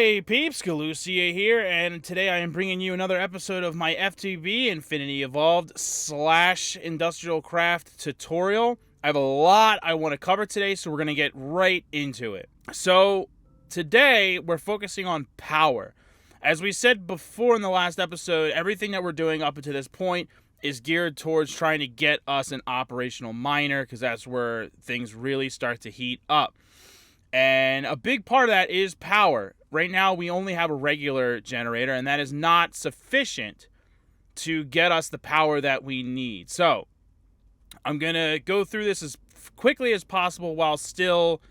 Hey, Peeps Galucia here, and today I am bringing you another episode of my FTB Infinity Evolved / IndustrialCraft tutorial. I have a lot I want to cover today, so we're going to get right into it. So, today we're focusing on power. As we said before in the last episode, everything that we're doing up until this point is geared towards trying to get us an operational miner, because that's where things really start to heat up. And a big part of that is power. Right now, we only have a regular generator, and that is not sufficient to get us the power that we need. So, I'm going to go through this as quickly as possible while still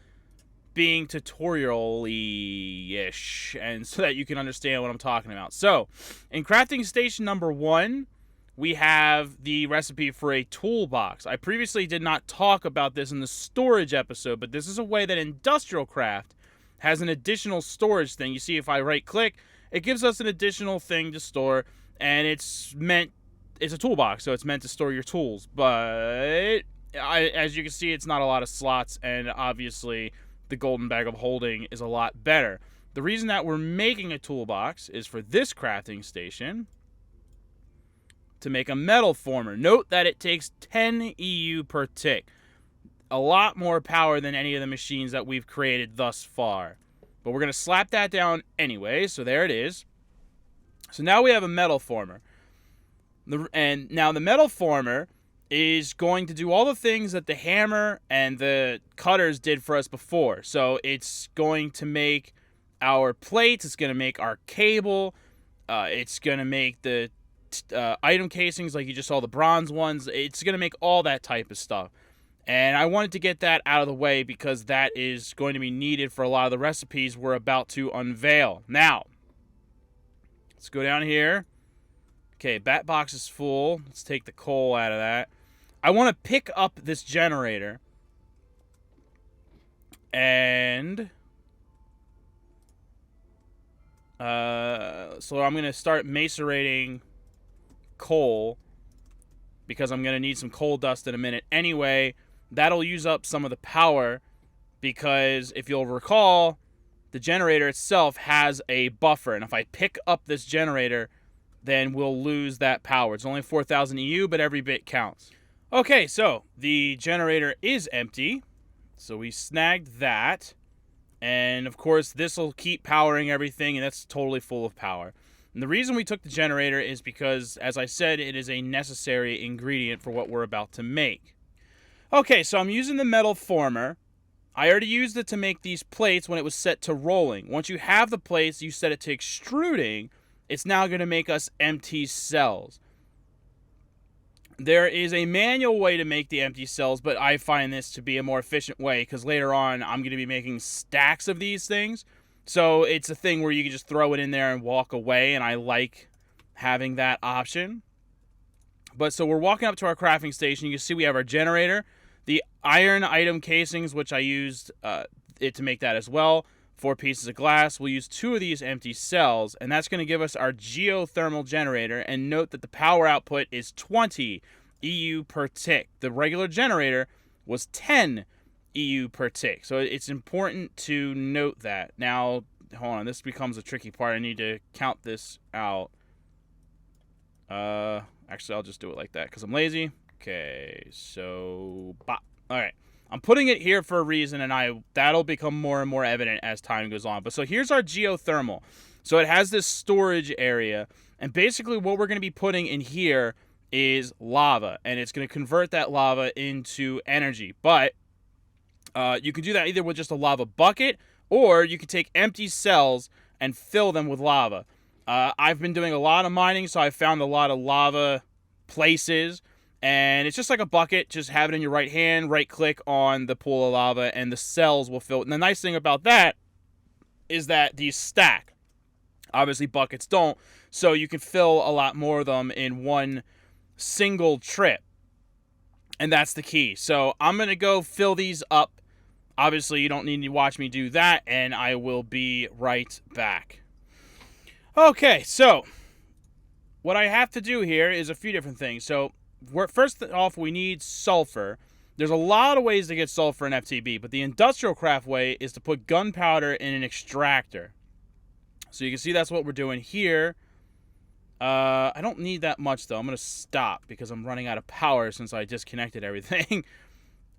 being tutorial-y-ish, and so that you can understand what I'm talking about. So, in crafting station number 1, we have the recipe for a toolbox. I previously did not talk about this in the storage episode, but this is a way that IndustrialCraft has an additional storage thing. You see, if I right-click, it gives us an additional thing to store, and it's a toolbox, so it's meant to store your tools. But as you can see, it's not a lot of slots, and obviously the golden bag of holding is a lot better. The reason that we're making a toolbox is for this crafting station to make a metal former. Note that it takes 10 EU per tick. A lot more power than any of the machines that we've created thus far. But we're going to slap that down anyway, so there it is. So now we have a metal former. And now the metal former is going to do all the things that the hammer and the cutters did for us before. So it's going to make our plates, it's going to make our cable, it's going to make the item casings like you just saw the bronze ones. It's going to make all that type of stuff. And I wanted to get that out of the way because that is going to be needed for a lot of the recipes we're about to unveil. Now, let's go down here. Okay, bat box is full. Let's take the coal out of that. I want to pick up this generator. And so I'm going to start macerating coal, because I'm going to need some coal dust in a minute anyway. That'll use up some of the power, because if you'll recall, the generator itself has a buffer, and if I pick up this generator, then we'll lose that power. It's only 4,000 EU, but every bit counts. Okay, so the generator is empty, so we snagged that, and of course this will keep powering everything, and that's totally full of power. And the reason we took the generator is because, as I said, it is a necessary ingredient for what we're about to make. Okay, so I'm using the metal former. I already used it to make these plates when it was set to rolling. Once you have the plates, you set it to extruding, it's now going to make us empty cells. There is a manual way to make the empty cells, but I find this to be a more efficient way, because later on I'm going to be making stacks of these things. So it's a thing where you can just throw it in there and walk away, and I like having that option. But so we're walking up to our crafting station. You can see we have our generator, the iron item casings, which I used it to make that as well. 4 pieces of glass. We'll use 2 of these empty cells, and that's going to give us our geothermal generator. And note that the power output is 20 EU per tick. The regular generator was 10 EU per tick. So it's important to note that. Now, hold on, this becomes a tricky part. I need to count this out. Actually, I'll just do it like that because I'm lazy. Okay, so bop. All right, I'm putting it here for a reason, and that'll become more and more evident as time goes on. But so here's our geothermal. So it has this storage area, and basically what we're going to be putting in here is lava, and it's going to convert that lava into energy. But you can do that either with just a lava bucket, or you can take empty cells and fill them with lava. I've been doing a lot of mining, so I've found a lot of lava places, and it's just like a bucket. Just have it in your right hand, right-click on the pool of lava, and the cells will fill. And the nice thing about that is that these stack. Obviously, buckets don't, so you can fill a lot more of them in one single trip. And that's the key. So I'm going to go fill these up. Obviously, you don't need to watch me do that, and I will be right back. Okay, so what I have to do here is a few different things. So first off, we need sulfur. There's a lot of ways to get sulfur in FTB, but the IndustrialCraft way is to put gunpowder in an extractor. So you can see that's what we're doing here. I don't need that much, though. I'm going to stop because I'm running out of power since I disconnected everything.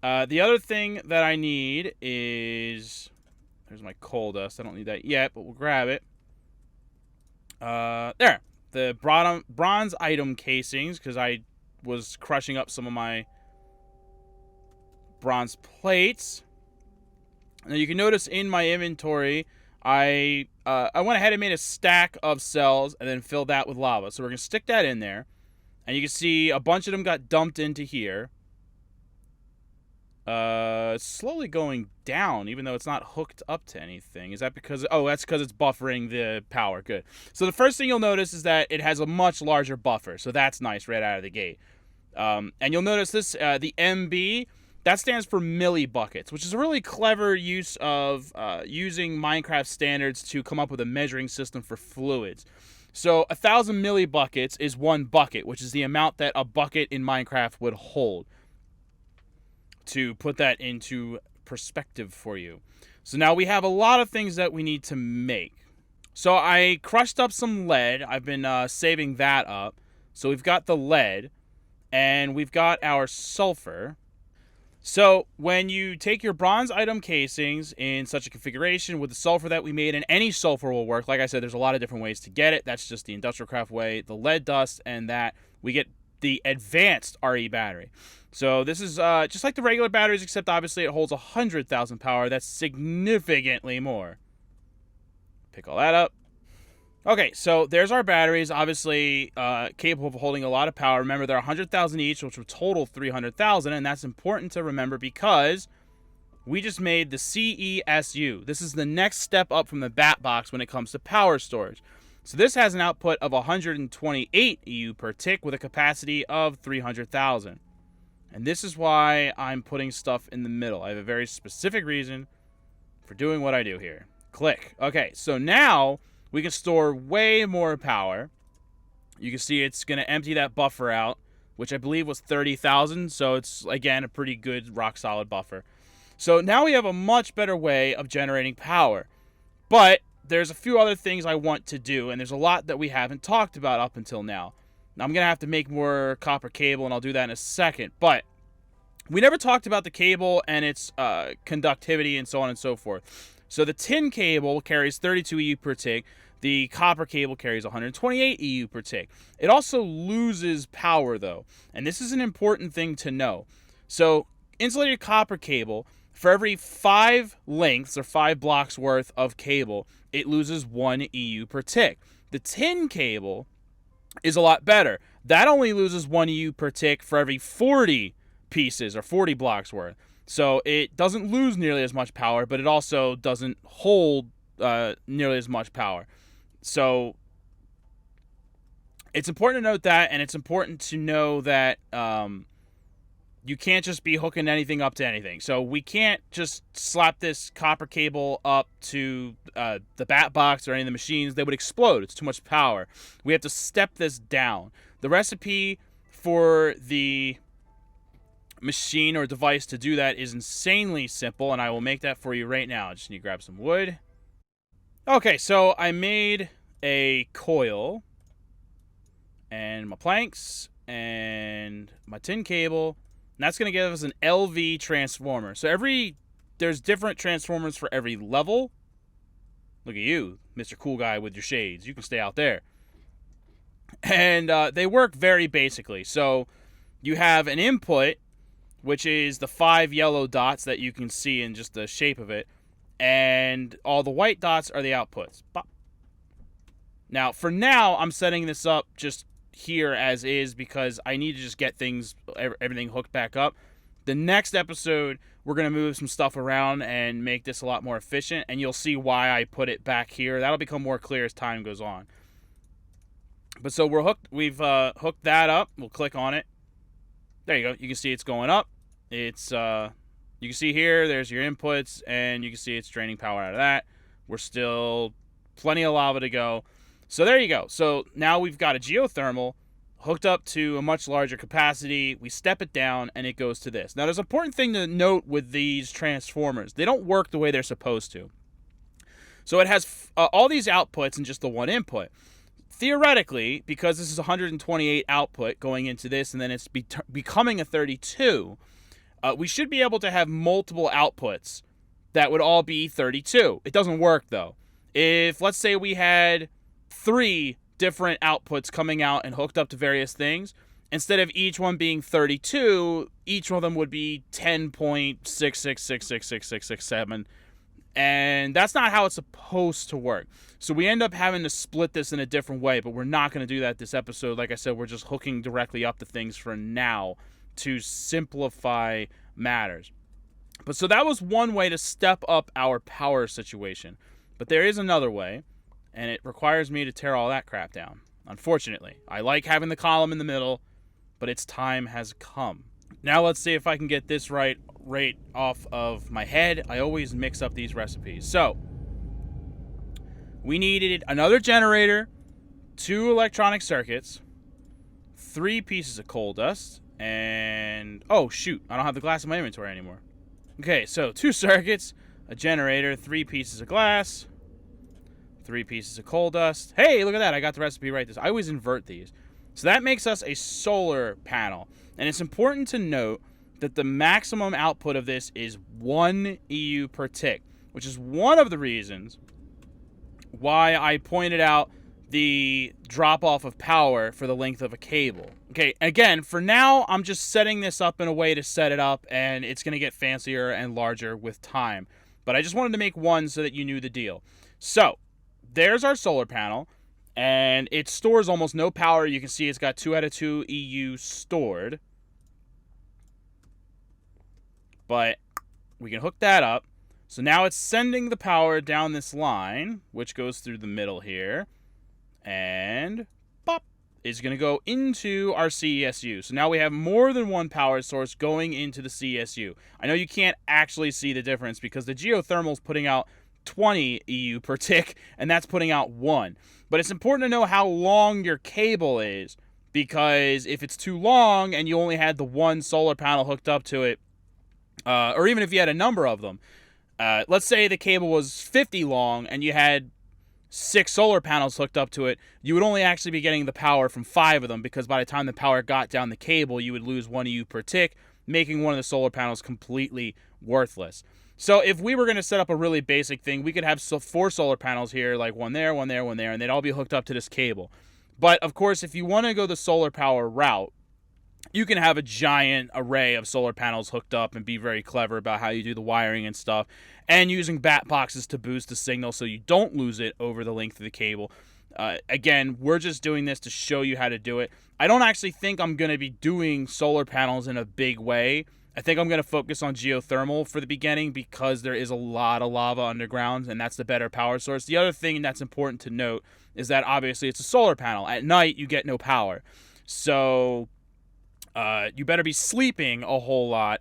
The other thing that I need is... There's my coal dust. I don't need that yet, but we'll grab it. There. The bronze item casings, because I was crushing up some of my bronze plates. Now you can notice in my inventory, I went ahead and made a stack of cells and then filled that with lava. So we're going to stick that in there. And you can see a bunch of them got dumped into here. It's slowly going down, even though it's not hooked up to anything. Is that because... Oh, that's because it's buffering the power. Good. So the first thing you'll notice is that it has a much larger buffer. So that's nice right out of the gate. And you'll notice this, the MB, that stands for millibuckets, which is a really clever use of using Minecraft standards to come up with a measuring system for fluids. So 1,000 millibuckets is 1 bucket, which is the amount that a bucket in Minecraft would hold. To put that into perspective for you. So now we have a lot of things that we need to make. So I crushed up some lead. I've been saving that up. So we've got the lead, and we've got our sulfur. So when you take your bronze item casings in such a configuration with the sulfur that we made, and any sulfur will work. Like I said, there's a lot of different ways to get it. That's just the IndustrialCraft way. The lead dust and that, we get the advanced RE battery. So this is just like the regular batteries, except obviously it holds 100,000 power. That's significantly more. Pick all that up. Okay, so there's our batteries, obviously capable of holding a lot of power. Remember, they're 100,000 each, which would total 300,000, and that's important to remember because we just made the CESU. This is the next step up from the bat box when it comes to power storage. So this has an output of 128 EU per tick with a capacity of 300,000. And this is why I'm putting stuff in the middle. I have a very specific reason for doing what I do here. Click. Okay, so now we can store way more power. You can see it's going to empty that buffer out, which I believe was 30,000. So it's, again, a pretty good rock-solid buffer. So now we have a much better way of generating power. But there's a few other things I want to do, and there's a lot that we haven't talked about up until now. Now, I'm going to have to make more copper cable, and I'll do that in a second. But we never talked about the cable and its conductivity and so on and so forth. So the tin cable carries 32 EU per tick. The copper cable carries 128 EU per tick. It also loses power, though. And this is an important thing to know. So insulated copper cable, for every 5 lengths or 5 blocks worth of cable, it loses 1 EU per tick. The tin cable is a lot better. That only loses 1 EU per tick for every 40 pieces or 40 blocks worth. So it doesn't lose nearly as much power, but it also doesn't hold nearly as much power. So it's important to note that, and it's important to know that you can't just be hooking anything up to anything. So we can't just slap this copper cable up to the bat box or any of the machines. They would explode. It's too much power. We have to step this down. The recipe for the machine or device to do that is insanely simple, and I will make that for you right now. I just need to grab some wood. Okay, so I made a coil and my planks and my tin cable. And that's going to give us an LV transformer. So there's different transformers for every level. Look at you, Mr. Cool Guy with your shades. You can stay out there. And they work very basically. So you have an input, which is the 5 yellow dots that you can see in just the shape of it. And all the white dots are the outputs. Bop. Now, for now, I'm setting this up just here as is because I need to just get everything hooked back up. The next episode, we're going to move some stuff around and make this a lot more efficient, and you'll see why I put it back here. That'll become more clear as time goes on. But so we've hooked that up. We'll click on it. There you go. You can see it's going up. It's you can see here there's your inputs, and you can see it's draining power out of that. We're still plenty of lava to go. So there you go. So now we've got a geothermal hooked up to a much larger capacity. We step it down, and it goes to this. Now, there's an important thing to note with these transformers. They don't work the way they're supposed to. So it has all these outputs and just the one input. Theoretically, because this is 128 output going into this, and then it's becoming a 32, we should be able to have multiple outputs that would all be 32. It doesn't work, though. If, let's say, we had 3 different outputs coming out and hooked up to various things, instead of each one being 32, each one of them would be 10.66666667, and that's not how it's supposed to work. So we end up having to split this in a different way, but we're not going to do that this episode. Like I said, we're just hooking directly up to things for now to simplify matters. But so that was one way to step up our power situation. But there is another way, and it requires me to tear all that crap down. Unfortunately, I like having the column in the middle, but its time has come. Now let's see if I can get this right off of my head. I always mix up these recipes. So, we needed another generator, 2 electronic circuits, 3 pieces of coal dust, and... oh, shoot. I don't have the glass in my inventory anymore. Okay, so 2 circuits, a generator, 3 pieces of glass, 3 pieces of coal dust. Hey, look at that. I got the recipe right. I always invert these. So that makes us a solar panel. And it's important to note that the maximum output of this is 1 EU per tick, which is one of the reasons why I pointed out the drop-off of power for the length of a cable. Okay, again, for now, I'm just setting this up in a way to set it up, and it's going to get fancier and larger with time. But I just wanted to make one so that you knew the deal. So, there's our solar panel, and it stores almost no power. You can see it's got 2 out of 2 EU stored. But we can hook that up. So now it's sending the power down this line, which goes through the middle here. And pop, is going to go into our CESU. So now we have more than one power source going into the CESU. I know you can't actually see the difference because the geothermal is putting out 20 EU per tick, and that's putting out 1. But it's important to know how long your cable is, because if it's too long and you only had the one solar panel hooked up to it, or even if you had a number of them, let's say the cable was 50 long and you had 6 solar panels hooked up to it, you would only actually be getting the power from 5 of them, because by the time the power got down the cable, you would lose 1 EU per tick, making one of the solar panels completely worthless. So if we were going to set up a really basic thing, we could have 4 solar panels here, like one there, one there, one there, and they'd all be hooked up to this cable. But, of course, if you want to go the solar power route, you can have a giant array of solar panels hooked up and be very clever about how you do the wiring and stuff, and using bat boxes to boost the signal so you don't lose it over the length of the cable. Again, we're just doing this to show you how to do it. I don't actually think I'm going to be doing solar panels in a big way. I think I'm going to focus on geothermal for the beginning, because there is a lot of lava underground, and that's the better power source. The other thing that's important to note is that obviously it's a solar panel. At night, you get no power. So you better be sleeping a whole lot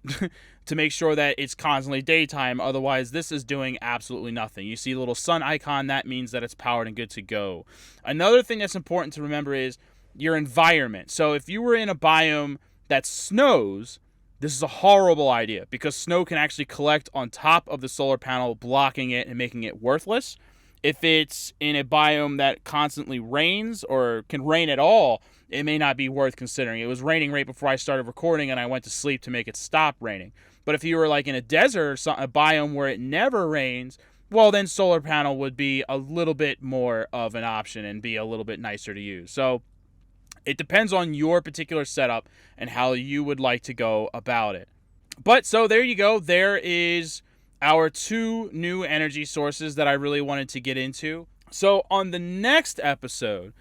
to make sure that it's constantly daytime. Otherwise, this is doing absolutely nothing. You see a little sun icon, that means that it's powered and good to go. Another thing that's important to remember is your environment. So if you were in a biome that snows, this is a horrible idea, because snow can actually collect on top of the solar panel, blocking it and making it worthless. If it's in a biome that constantly rains, or can rain at all, it may not be worth considering. It was raining right before I started recording, and I went to sleep to make it stop raining. But if you were like in a desert or a biome where it never rains, well, then solar panel would be a little bit more of an option and be a little bit nicer to use. So it depends on your particular setup and how you would like to go about it. But so there you go. There is our 2 new energy sources that I really wanted to get into. So on the next episode,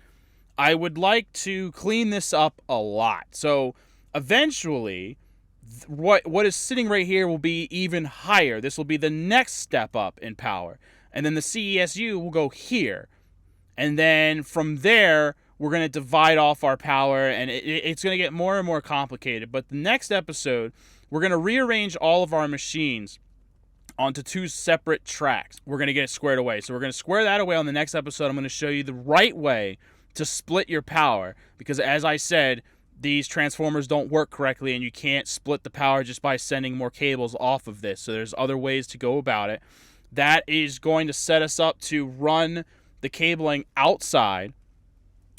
I would like to clean this up a lot. So eventually, what is sitting right here will be even higher. This will be the next step up in power. And then the CESU will go here. And then from there, we're going to divide off our power, and it's going to get more and more complicated. But the next episode, we're going to rearrange all of our machines onto 2 separate tracks. We're going to get it squared away. So we're going to square that away on the next episode. I'm going to show you the right way to split your power, because as I said, these transformers don't work correctly, and you can't split the power just by sending more cables off of this. So there's other ways to go about it. that is going to set us up to run the cabling outside,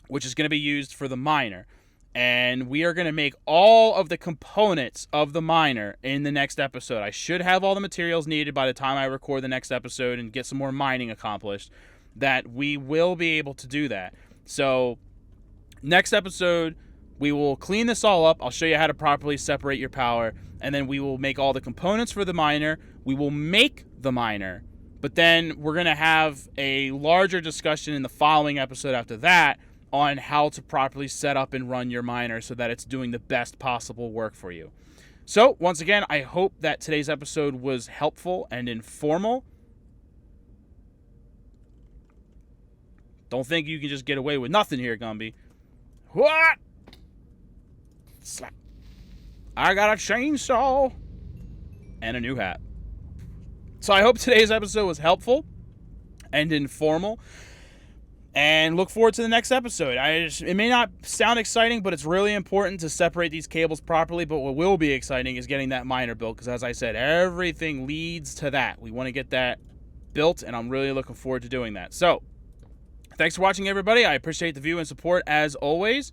which is going to be used for the miner. And we are going to make all of the components of the miner in the next episode. I should have all the materials needed by the time I record the next episode and get some more mining accomplished, that we will be able to do that. So next episode, we will clean this all up. I'll show you how to properly separate your power, and then we will make all the components for the miner. We will make the miner, but then we're going to have a larger discussion in the following episode after that on how to properly set up and run your miner so that it's doing the best possible work for you. So, once again, I hope that today's episode was helpful and informal. Don't think you can just get away with nothing here, Gumby. What? Slap. I got a chainsaw and a new hat. So I hope today's episode was helpful and informal, and look forward to the next episode. It may not sound exciting, but it's really important to separate these cables properly. But what will be exciting is getting that miner built, because as I said, everything leads to that. We want to get that built, and I'm really looking forward to doing that. So thanks for watching, everybody. I appreciate the view and support as always,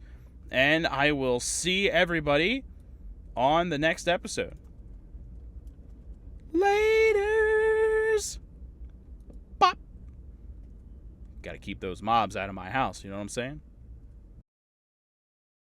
and I will see everybody on the next episode. Laters. Bop. Got to keep those mobs out of my house, you know what I'm saying?